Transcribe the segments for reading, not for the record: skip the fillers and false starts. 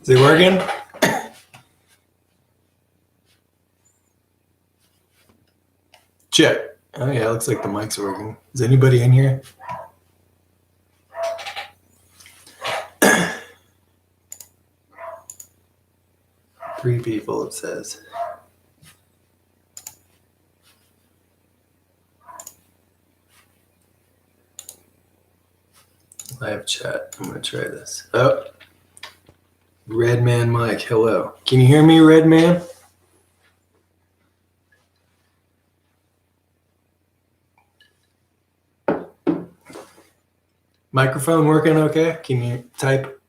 Is it working? Check. Oh yeah, looks like the mic's working. Is anybody in here? Three people, it says. Live chat. I'm gonna try this. Oh, Red Man Mike, hello. Can you hear me, Red Man? Microphone working okay? Can you type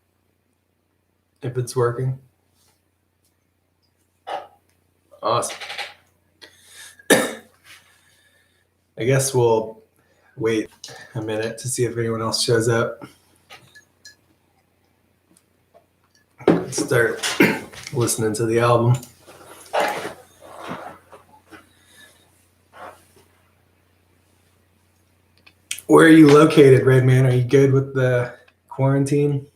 if it's working? Awesome. I guess we'll wait a minute to see if anyone else shows up. Let's start listening to the album. Where are you located, Red Man? Are you good with the quarantine?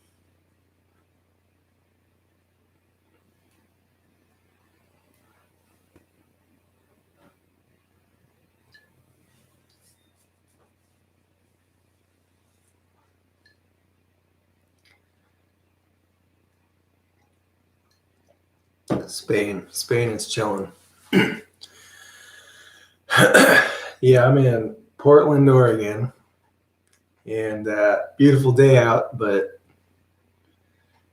Spain is chilling. Yeah, I'm in Portland, Oregon, and beautiful day out, but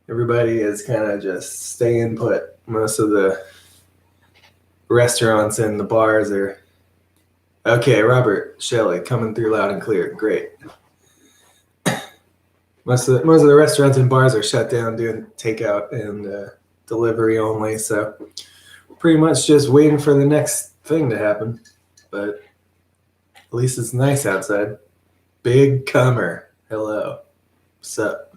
everybody is kind of just staying put. Most of the restaurants and the bars are okay. Robert Shelley coming through loud and clear. Great. Most of the restaurants and bars are shut down, doing takeout and delivery only. So pretty much just waiting for the next thing to happen. But at least it's nice outside. Big Comer, hello. What's up?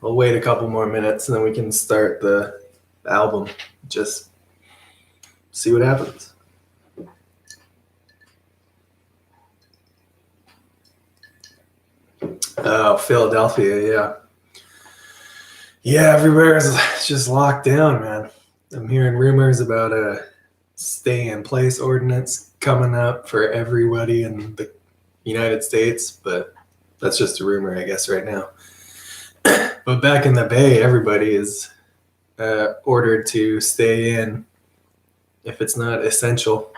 We'll wait a couple more minutes and then we can start the album. Just see what happens. Oh, Philadelphia, yeah. Yeah, everywhere's just locked down, man. I'm hearing rumors about a stay-in-place ordinance coming up for everybody in the United States, but that's just a rumor, I guess, right now. But back in the Bay, everybody is ordered to stay in if it's not essential.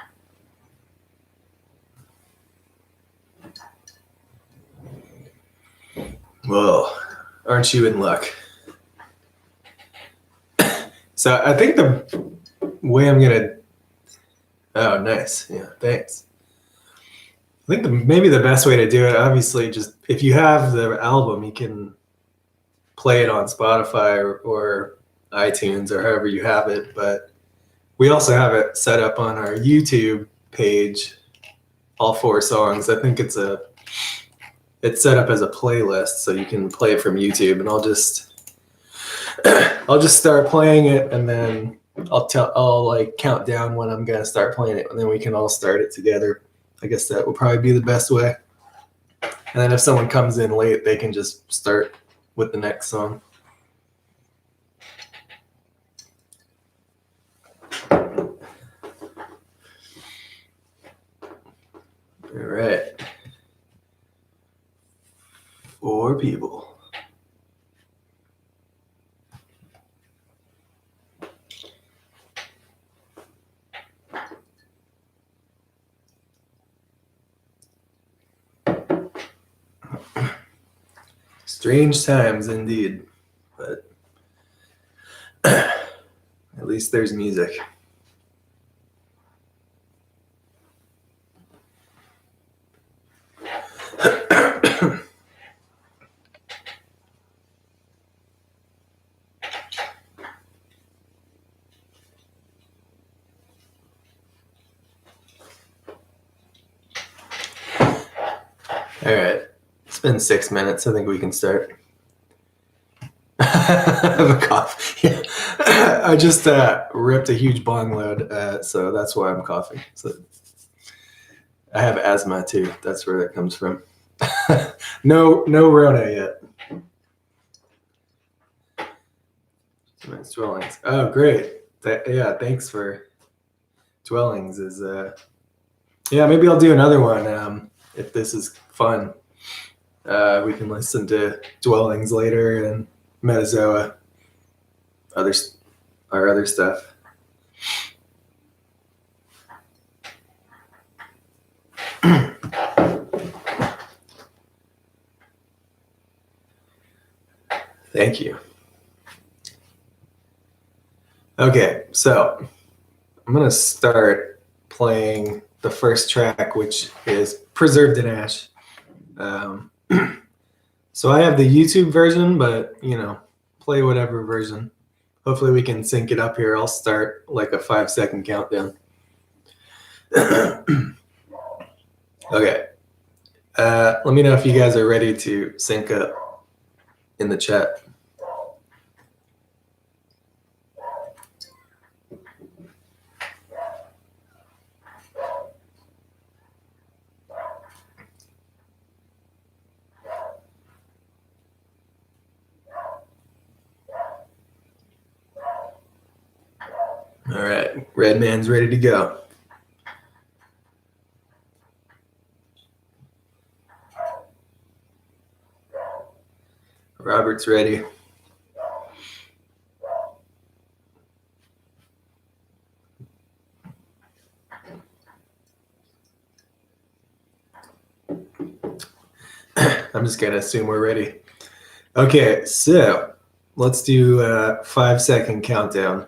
Well, aren't you in luck? So I think the way I'm gonna... Oh, nice. Yeah, thanks. I think maybe the best way to do it, obviously, just if you have the album, you can play it on Spotify or iTunes or however you have it. But we also have it set up on our YouTube page, all 4 songs. I think it's set up as a playlist, so you can play it from YouTube. And I'll just start playing it, and then I'll like count down when I'm gonna start playing it, and then we can all start it together. I guess that would probably be the best way. And then if someone comes in late, they can just start with the next song. All right. 4 people. Strange times indeed, but at least there's music. All right. It's been 6 minutes. I think we can start. I have a cough. Yeah. I just ripped a huge bong load, so that's why I'm coughing. So I have asthma too. That's where that comes from. No Rona yet. Nice dwellings. Oh, great. Yeah, thanks for dwellings. Is yeah, maybe I'll do another one if this is fun. We can listen to dwellings later and Metazoa, our other stuff. Thank you. Okay, so I'm gonna start playing the first track, which is Preserved in Ash. So I have the YouTube version, but play whatever version. Hopefully we can sync it up here. I'll start like a 5-second countdown. Okay. Let me know if you guys are ready to sync up in the chat. All right, Red Man's ready to go. Robert's ready. I'm just gonna assume we're ready. Okay, so let's do a 5-second countdown.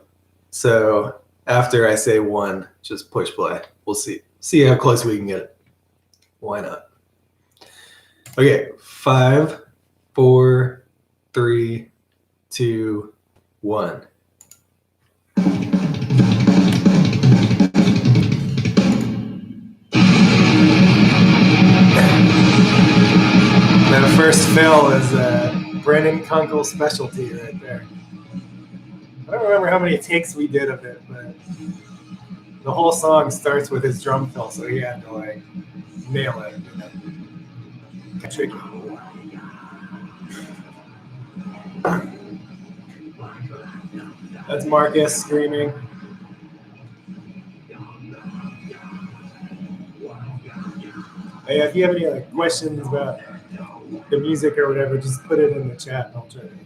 So after I say 1, just push play. We'll see how close we can get it. Why not? Okay, 5, 4, 3, 2, 1. That first fill is Brennan Kunkel's specialty right there. I don't remember how many takes we did of it, but the whole song starts with his drum fill, so he had to like nail it. Tricky. That's Marcus screaming. Hey, if you have any questions about the music or whatever, just put it in the chat and I'll try to answer.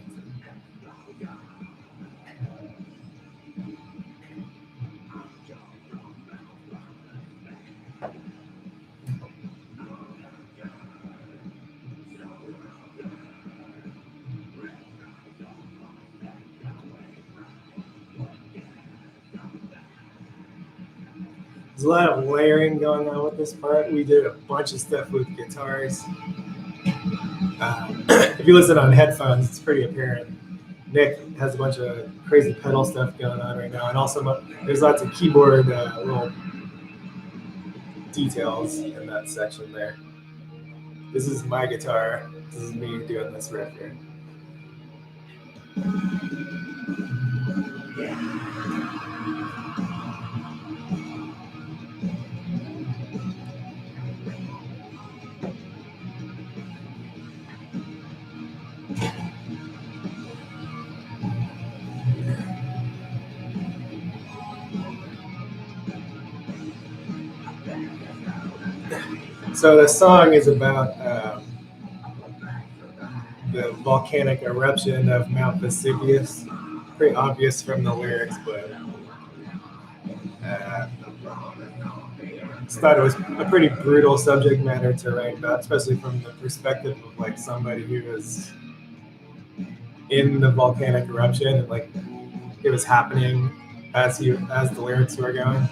There's a lot of layering going on with this part. We did a bunch of stuff with guitars. If you listen on headphones, it's pretty apparent. Nick has a bunch of crazy pedal stuff going on right now, and also there's lots of keyboard little details in that section there. This is my guitar. This is me doing this riff here. So the song is about the volcanic eruption of Mount Vesuvius. Pretty obvious from the lyrics, but I just thought it was a pretty brutal subject matter to write about, especially from the perspective of like somebody who was in the volcanic eruption and like it was happening as the lyrics were going.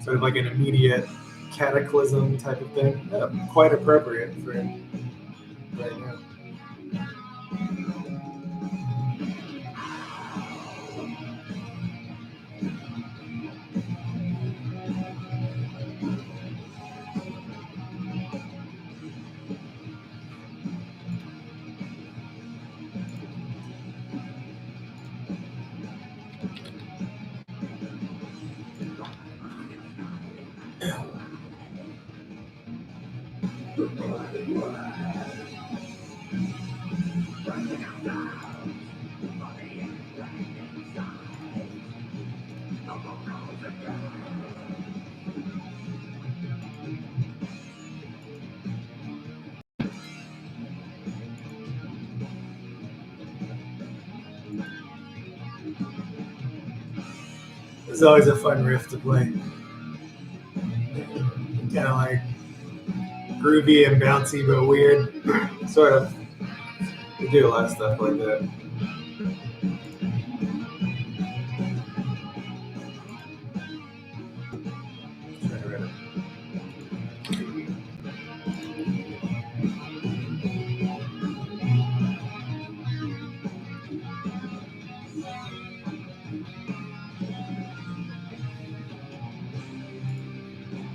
Sort of like an immediate cataclysm type of thing. Quite appropriate for right now. It's always a fun riff to play. Kind of like groovy and bouncy, but weird. Sort of. We do a lot of stuff like that.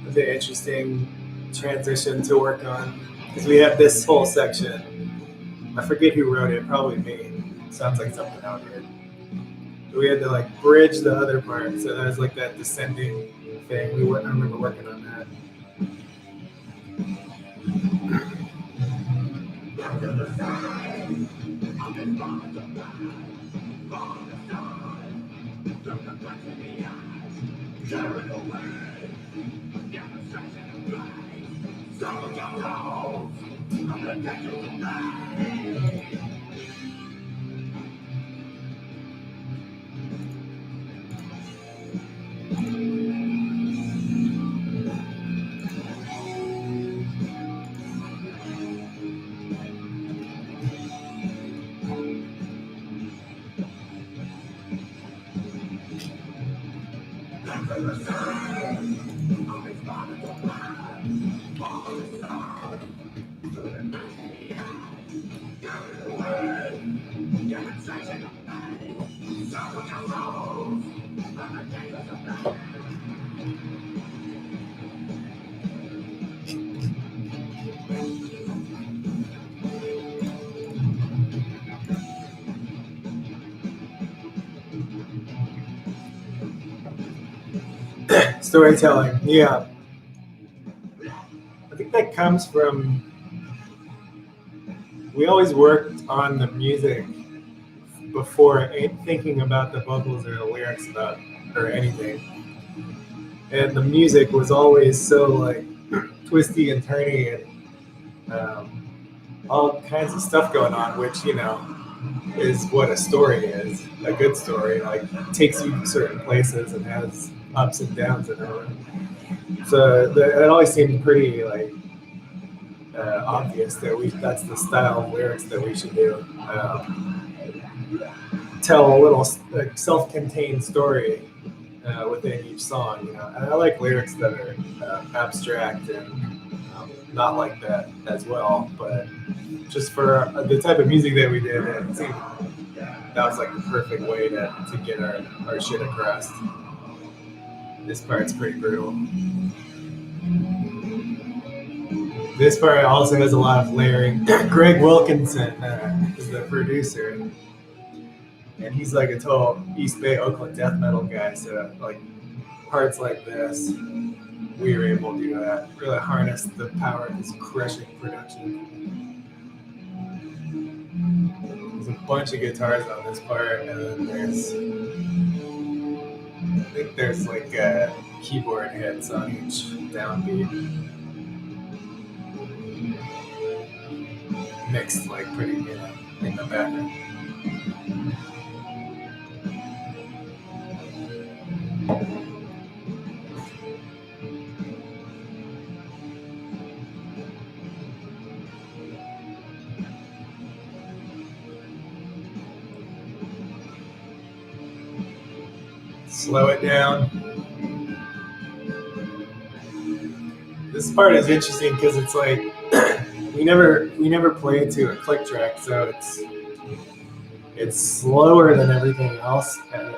It's an interesting transition to work on because we have this whole section. I forget who wrote it, probably me. Sounds like something out here. We had to like bridge the other part, so that was like that descending thing. I remember working on that. Storytelling, yeah. I think that comes from we always worked on the music before thinking about the vocals or the lyrics about or anything. And the music was always so like twisty and turny and all kinds of stuff going on, which is what a story is. A good story like takes you to certain places and has ups and downs and all. So it always seemed pretty like obvious that that's the style of lyrics that we should do. Tell a little like, self-contained story within each song. And I like lyrics that are abstract and not like that as well. But just for the type of music that we did, it seemed that was like the perfect way to get our shit across. This part's pretty brutal. This part also has a lot of layering. Greg Wilkinson is the producer, and he's like a total East Bay, Oakland death metal guy. So like parts like this, we were able to do that. Really harness the power of his crushing production. There's a bunch of guitars on this part, and then there's like keyboard hits on each downbeat. Mixed like pretty in the background. Slow it down. This part is interesting because it's like we never play to a click track, so it's slower than everything else, and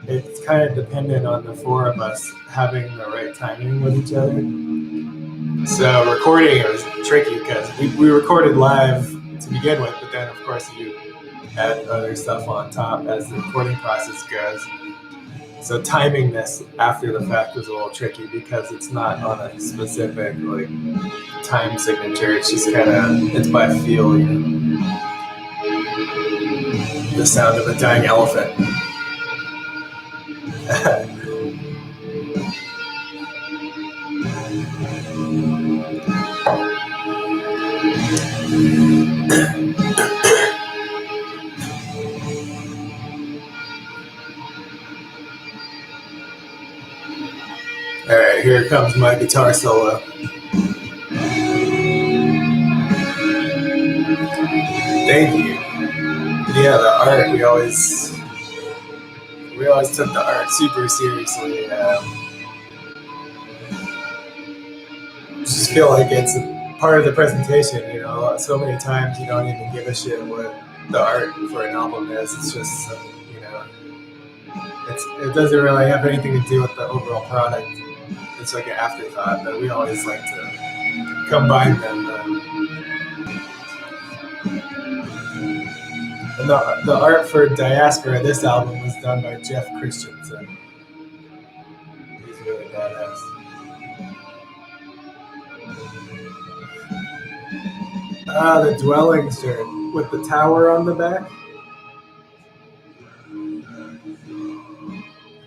it's kind of dependent on the four of us having the right timing with each other. So recording it was tricky because we recorded live to begin with, but then of course you add other stuff on top as the recording process goes. So timing this after the fact is a little tricky because it's not on a specific like time signature. It's just kind of, it's by feel, you know? The sound of a dying elephant. All right, here comes my guitar solo. Thank you. Yeah, the art, we always took the art super seriously. Just feel like it's part of the presentation, you know. So many times you don't even give a shit what the art for an album is. It's just, you know, it doesn't really have anything to do with the overall product. It's like an afterthought, but we always like to combine them. And the art for Diaspora, this album, was done by Jeff Christensen. He's really badass. The dwelling shirt with the tower on the back.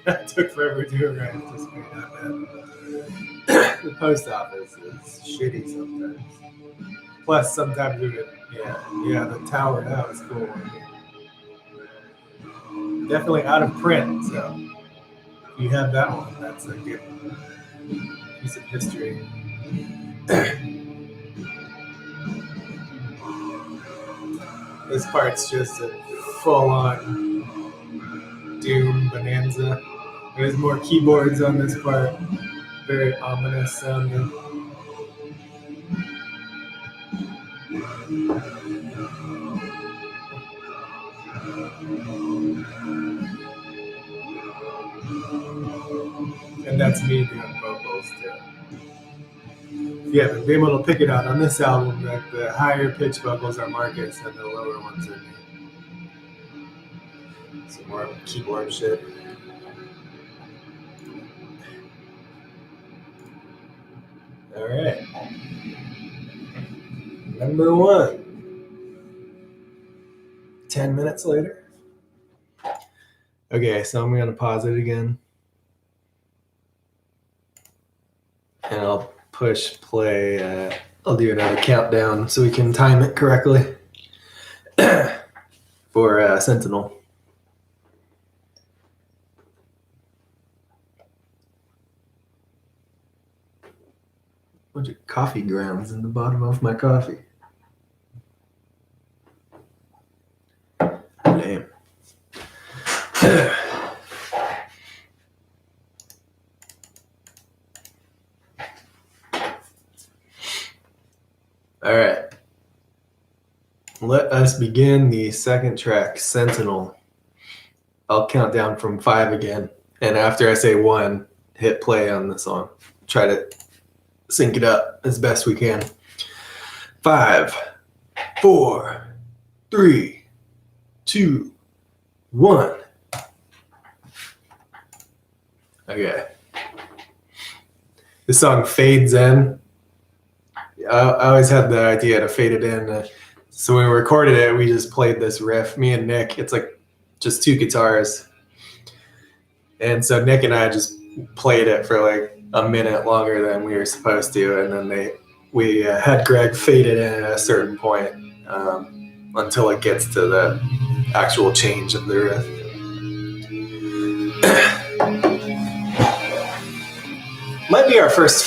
That took forever to do right. Just the post office is shitty sometimes. Plus, sometimes the tower, that was cool. Definitely out of print, so if you have that one, that's a good piece of history. This part's just a full-on Doom bonanza. There's more keyboards on this part. Very ominous sounding. And that's me doing vocals too. Yeah, but be able to pick it out on this album that the higher pitch vocals are Marcus and the lower ones are me. Some more keyboard shit. All right. Number 1. 10 minutes later. Okay, so I'm going to pause it again. And I'll push play. I'll do another countdown so we can time it correctly for Sentinel. Bunch of coffee grounds in the bottom of my coffee. Damn. All right. Let us begin the second track, Sentinel. I'll count down from 5 again. And after I say 1, hit play on the song. Try to sync it up as best we can. 5, 4, 3, 2, 1. Okay. This song fades in. I always had the idea to fade it in. So when we recorded it, we just played this riff. Me and Nick, it's like just 2 guitars. And so Nick and I just played it for like a minute longer than we were supposed to. And then we had Greg fade it in at a certain point until it gets to the actual change of the riff. Might be our first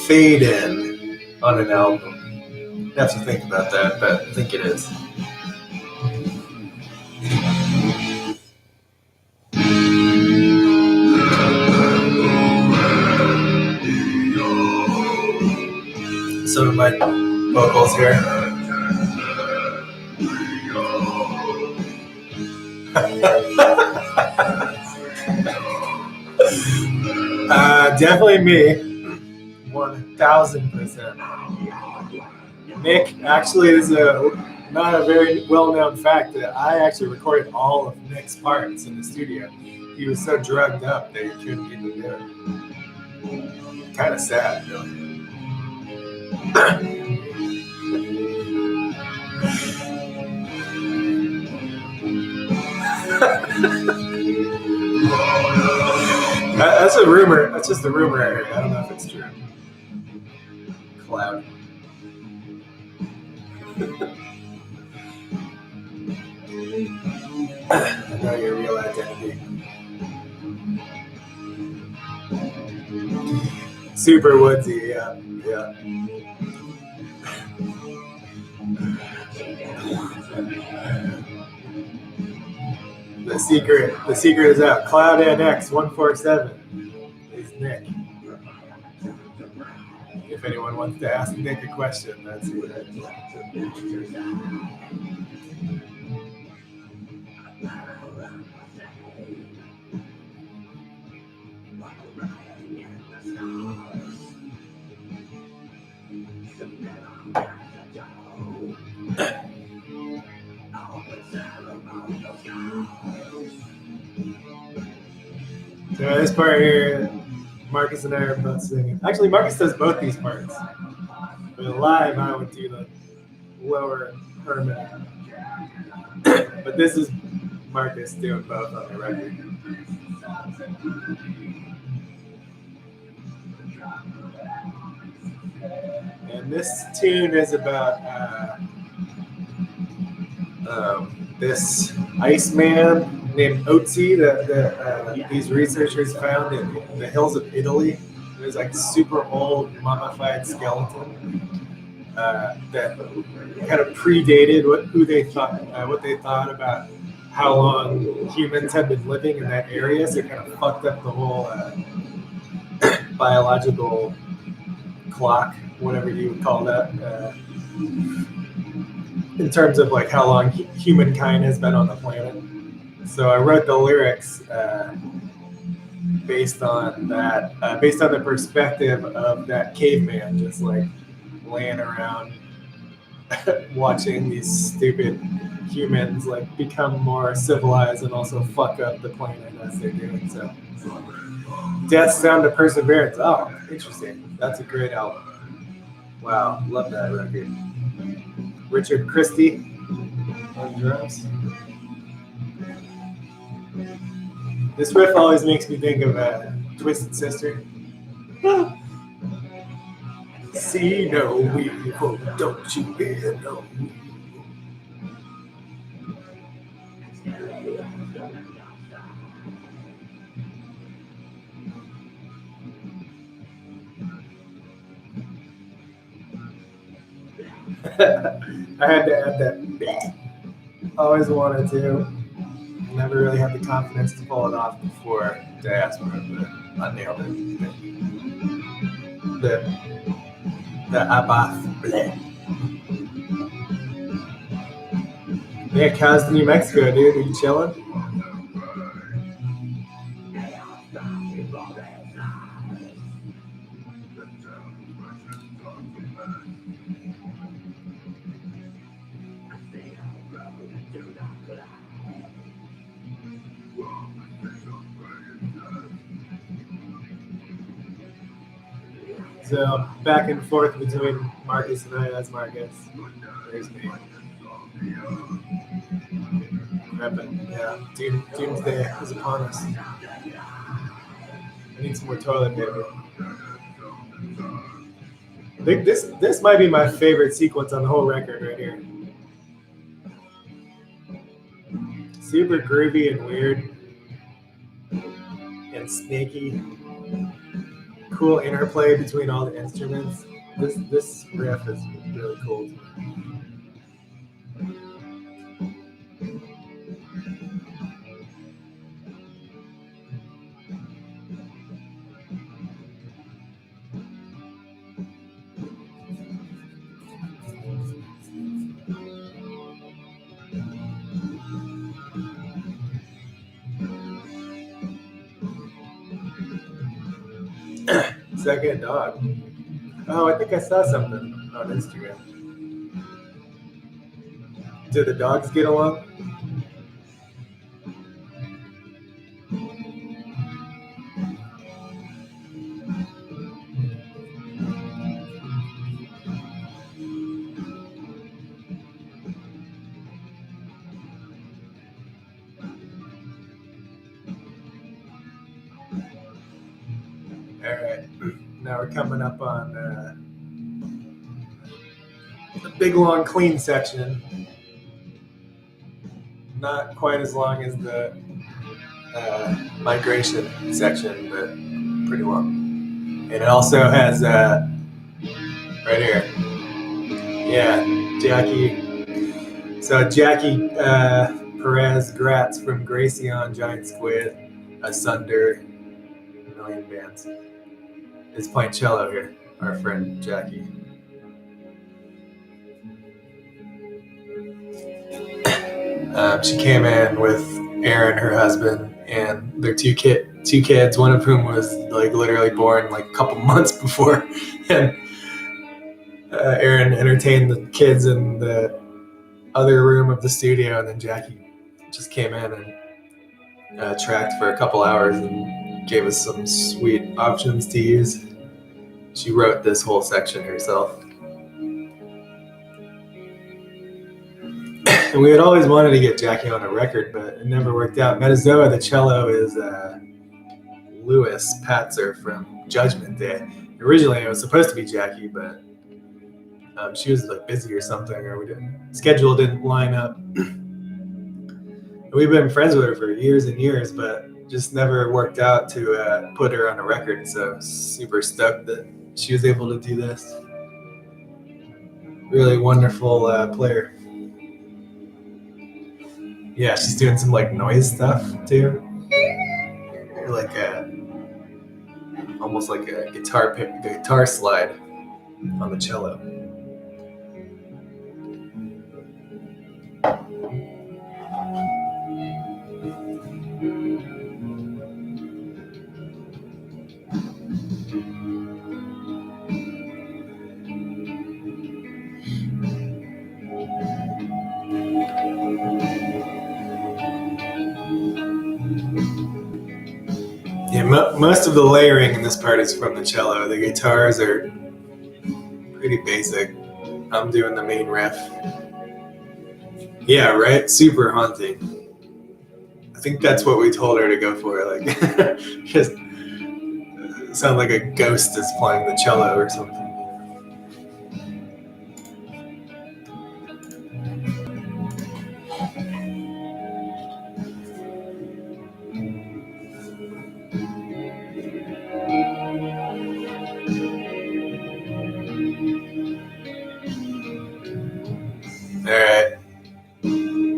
fade in on an album. I have to think about that, but I think it is. Some of my vocals here. Definitely me. 1000%. Nick actually is not a very well-known fact that I actually recorded all of Nick's parts in the studio. He he was so drugged up that he couldn't even do it. Kind of sad, really. That's a rumor. That's just a rumor I heard. I don't know if it's true. Cloud. I know your real identity. Super woodsy, yeah. The secret is out. Cloud NX 147 is Nick. If anyone wants to ask Nick a question, that's who it is. So this part here, Marcus and I are both singing. Actually, Marcus does both these parts. But live, I would do the lower harmony. But this is Marcus doing both on the record. And this tune is about this Iceman named Otzi that these researchers found in the hills of Italy. There's like super old mummified skeleton that kind of predated what they thought about how long humans have been living in that area. So it kind of fucked up the whole biological clock, whatever you would call that, in terms of like how long humankind has been on the planet. So I wrote the lyrics based on that, based on the perspective of that caveman, just like laying around watching these stupid humans like become more civilized and also fuck up the planet as they're doing so. Death Sound of Perseverance. Oh, interesting. That's a great album. Wow, love that record. Richard Christie on drums. This riff always makes me think of Twisted Sister. See no evil, don't you hear no evil. I had to add that. Always wanted to. Never really had the confidence to pull it off before Diaspora, but I nailed it. The Abath. Yeah, how's New Mexico, dude? Are you chilling? So back and forth between Marcus and I. That's Marcus. There's me. Repping. Yeah. Doomsday is upon us. I need some more toilet paper. I think this might be my favorite sequence on the whole record right here. Super groovy and weird and snaky. Cool interplay between all the instruments. This riff is really cool to me. Second dog. Oh, I think I saw something on Instagram. Do the dogs get along? right, now we're coming up on the big long clean section. Not quite as long as the migration section, but pretty long. And it also has right here, yeah, Jackie. So Jackie Perez Gratz from Gracion, Giant Squid, Asunder, A Million Bands is playing cello here. Our friend Jackie. She came in with Aaron, her husband, and their two kids. One of whom was like literally born like a couple months before, and Aaron entertained the kids in the other room of the studio, and then Jackie just came in and tracked for a couple hours and gave us some sweet options to use. She wrote this whole section herself. And we had always wanted to get Jackie on a record, but it never worked out. Metazoa, the cello, is Louis Patzer from Judgment Day. Originally, it was supposed to be Jackie, but she was like busy or something, or schedule didn't line up. We've been friends with her for years and years, but just never worked out to put her on a record. So super stoked that she was able to do this. Really wonderful player. Yeah, she's doing some like noise stuff too, like almost like a guitar slide on the cello. Yeah, most of the layering in this part is from the cello. The guitars are pretty basic. I'm doing the main riff. Yeah, right? Super haunting. I think that's what we told her to go for. Like, just sound like a ghost is playing the cello or something. All right.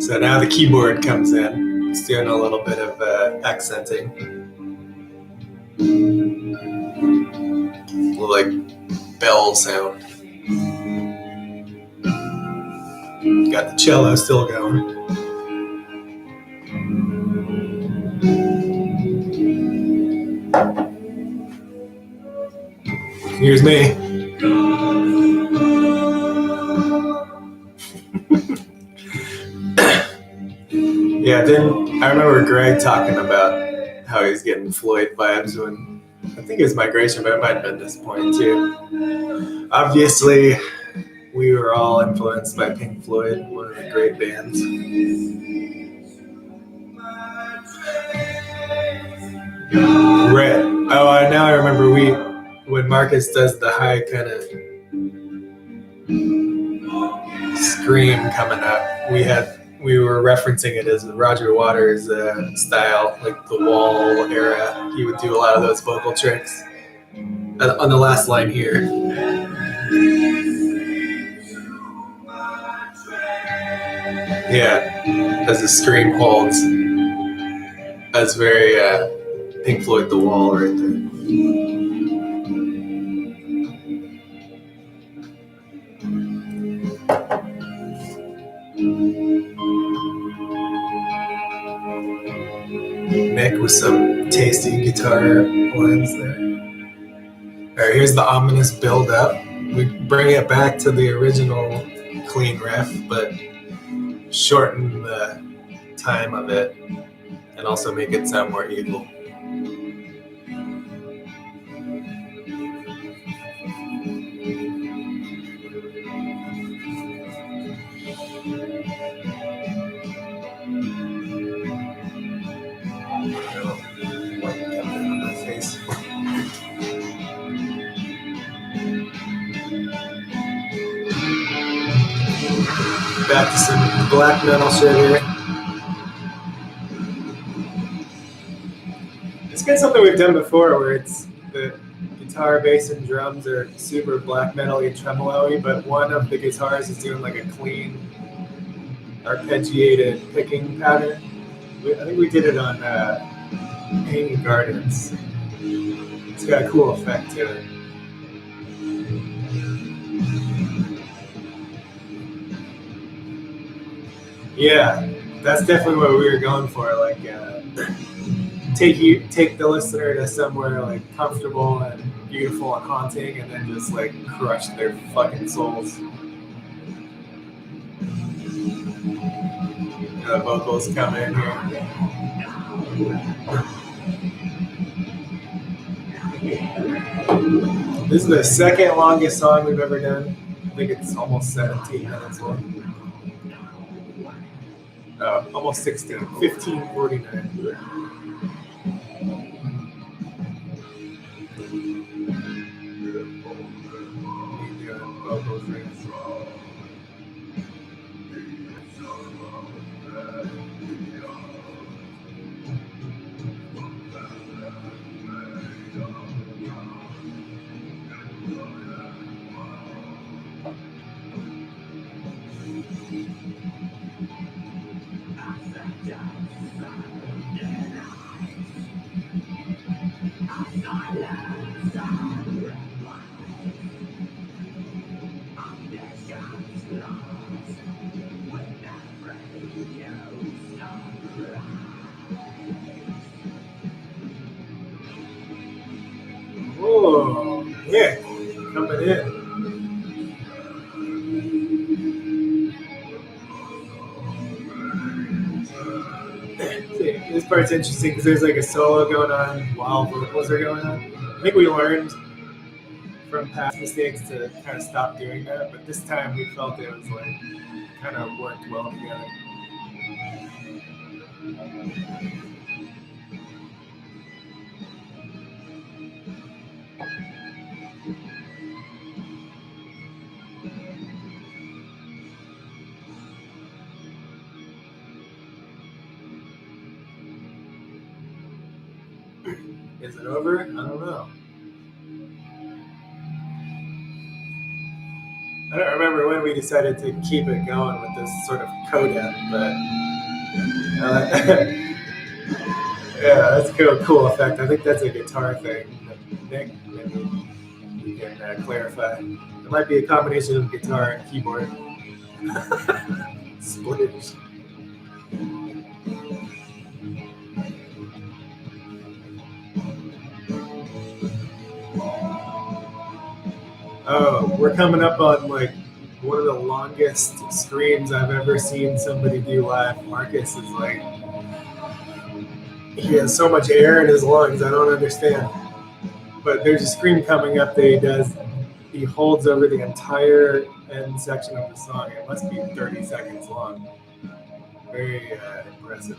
So now the keyboard comes in. It's doing a little bit of accenting. A little like bell sound. Got the cello still going. Here's me. Yeah, I remember Greg talking about how he's getting Floyd vibes when, I think it was Migration, but it might have been this point too. Obviously, we were all influenced by Pink Floyd, one of the great bands. Right. Oh, now I remember when Marcus does the high kind of scream coming up, we were referencing it as Roger Waters' style, like the Wall era. He would do a lot of those vocal tricks. On the last line here. Yeah, as the scream holds. That's very Pink Floyd The Wall right there. Nick with some tasty guitar lines there. All right, here's the ominous build up. We bring it back to the original clean riff, but shorten the time of it and also make it sound more evil. back to some black metal shit here. It's kind of something we've done before where it's the guitar, bass, and drums are super black metal-y, tremolo-y, but one of the guitars is doing like a clean, arpeggiated picking pattern. I think we did it on Hanging Gardens. It's got a cool effect to it. Yeah, that's definitely what we were going for. Like, take the listener to somewhere like comfortable and beautiful and haunting, and then just like crush their fucking souls. The vocals come in here. This is the second longest song we've ever done. I think it's almost 17 minutes long. Almost 16. 15:49. Whoa, yeah, coming in. This part's interesting because there's like a solo going on while vocals are going on. I think we learned from past mistakes to kind of stop doing that, but this time we felt it was like kind of worked well together. Is it over? I don't know. I don't remember when we decided to keep it going with this sort of coda, but yeah, that's a cool effect. I think that's a guitar thing. Nick, maybe you can clarify. It might be a combination of guitar and keyboard. Splittage. Oh, we're coming up on like one of the longest screams I've ever seen somebody do live. Marcus is like, he has so much air in his lungs, I don't understand. But there's a scream coming up that he does. He holds over the entire end section of the song. It must be 30 seconds long. Very impressive.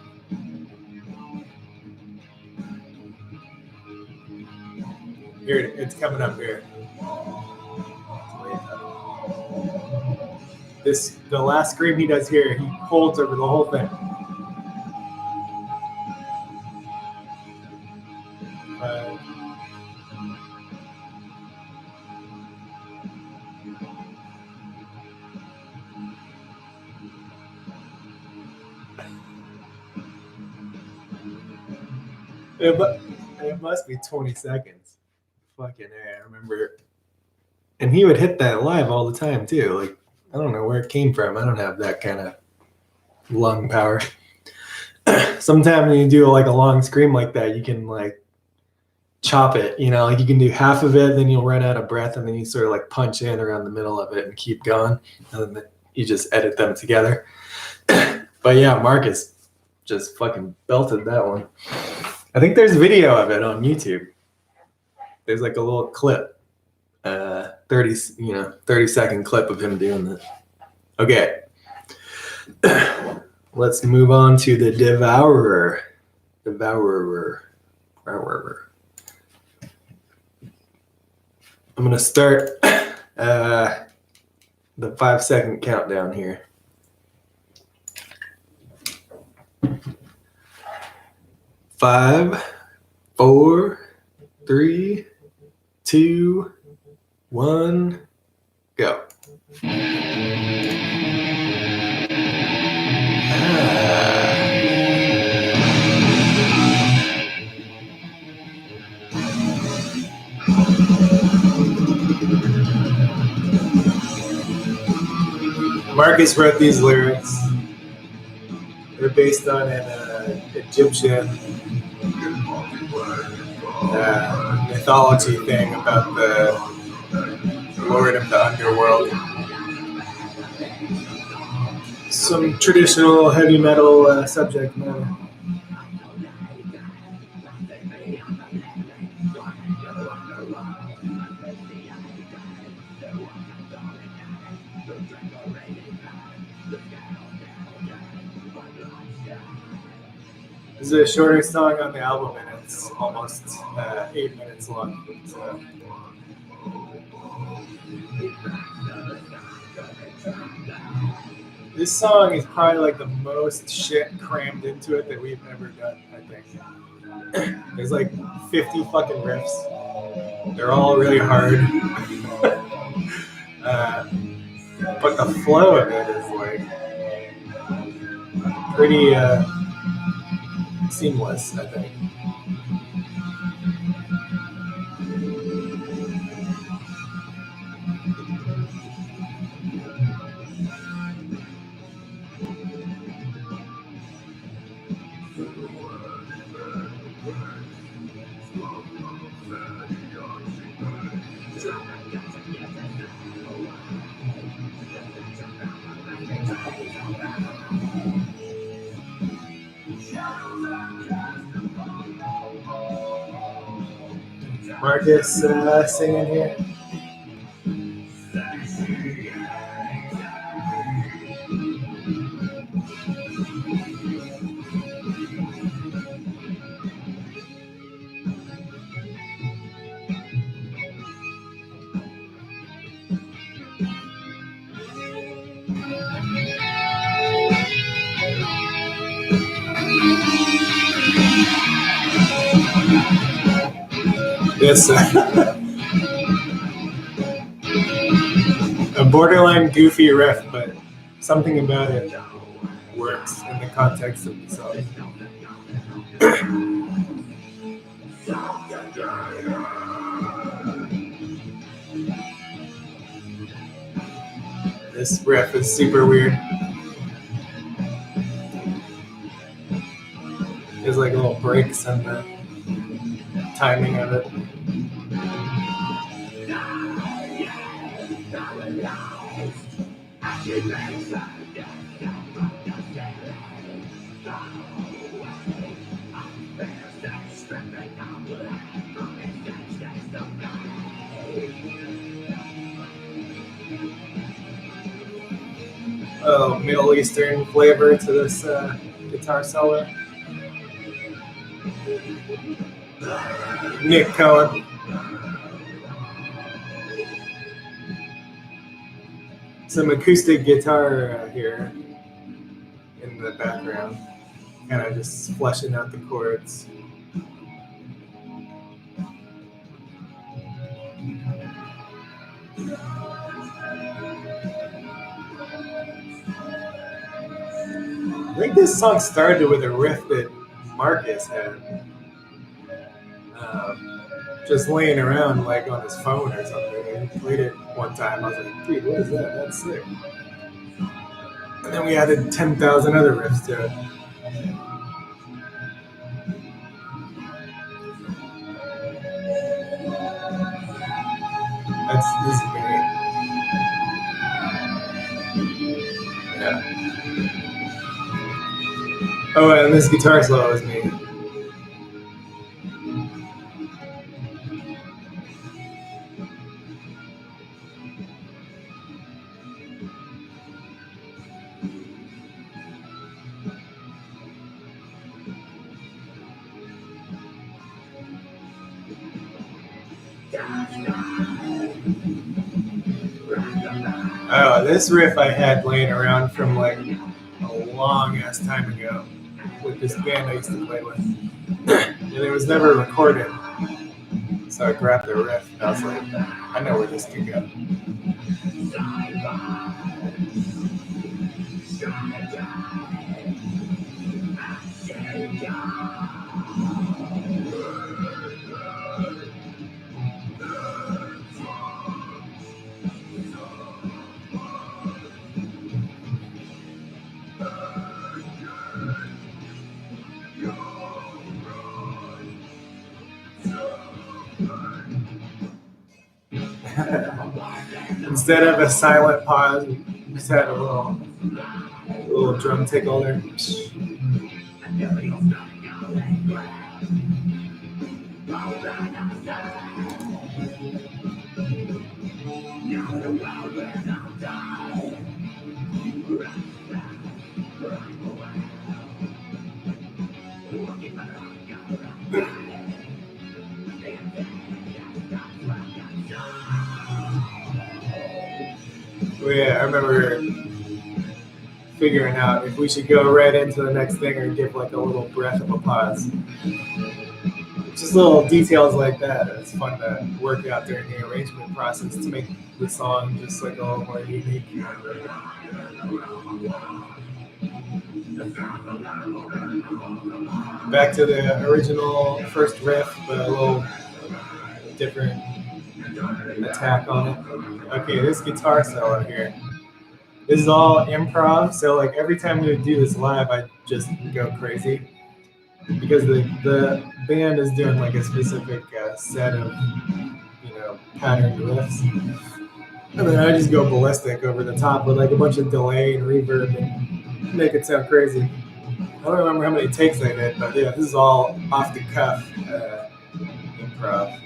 Here, it's coming up here. The last scream he does here, he holds over the whole thing. It must be 20 seconds. Fucking A, I remember. And he would hit that live all the time too. Like, I don't know where it came from. I don't have that kind of lung power. Sometimes when you do like a long scream like that, you can like chop it, you know, like you can do half of it, then you'll run out of breath, and then you sort of like punch in around the middle of it and keep going. And then you just edit them together. But yeah, Marcus just fucking belted that one. I think there's video of it on YouTube. There's like a little clip, 30-second clip of him doing this. Okay. Let's move on to the Devourer. I'm going to start the 5-second countdown here. 5, 4, 3, 2, 1, go. Marcus wrote these lyrics. They're based on an Egyptian mythology thing about the Lord of the Underworld. Some traditional heavy metal subject matter. This is a shorter song on the album, and it's almost 8 minutes long. So. This song is probably like the most shit crammed into it that we've ever done, I think. There's like 50 fucking riffs. They're all really hard. But the flow of it is like pretty seamless, I think. Marcus singing here. This a borderline goofy riff, but something about it works in the context of the song. This riff is super weird. There's like little breaks in the timing of it. Oh, Middle Eastern flavor to this guitar solo. Nick Cohen. Some acoustic guitar here in the background, kind of just fleshing out the chords. I think this song started with a riff that Marcus had. Just laying around like on his phone or something. He played it one time. I was like, dude, what is that? That's sick. And then we added 10,000 other riffs to it. This is great. Yeah. Oh, and this guitar solo is me. Oh, this riff I had laying around from like a long ass time ago with this band I used to play with. and it was never recorded. So I grabbed the riff and I was like, I know where this could go. Instead of a silent pause, we just had a little drum tickle there. Yeah, I remember figuring out if we should go right into the next thing or give like a little breath of a pause. Just little details like that. It's fun to work out during the arrangement process to make the song just like a little more unique. Back to the original first riff, but a little different attack on it. Okay, this guitar solo here. This is all improv, so like every time we would do this live, I'd just go crazy because the band is doing like a specific set of patterned riffs, and then I just go ballistic over the top with like a bunch of delay and reverb and make it sound crazy. I don't remember how many takes I did, but yeah, this is all off the cuff improv.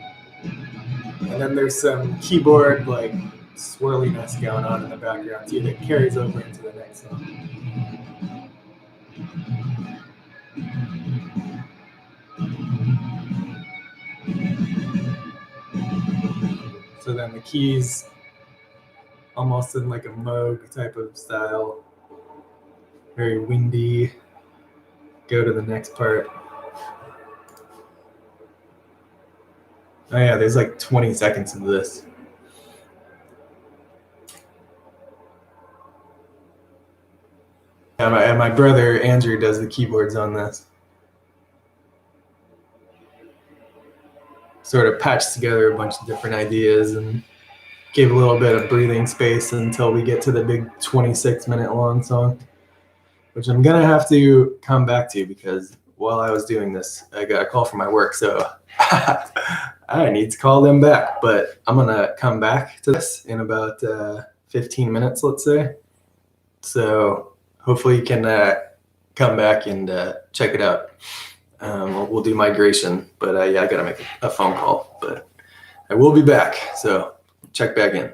And then there's some keyboard like swirliness going on in the background too that carries over into the next song. So then the keys almost in like a Moog type of style, very windy. Go to the next part. Oh yeah, there's like 20 seconds of this. And my brother Andrew does the keyboards on this. Sort of patched together a bunch of different ideas and gave a little bit of breathing space until we get to the big 26-minute long song, which I'm gonna have to come back to because while I was doing this, I got a call from my work, so I need to call them back. But I'm gonna come back to this in about 15 minutes, let's say. So hopefully you can come back and check it out. We'll do migration, but yeah, I gotta make a phone call. But I will be back, so check back in.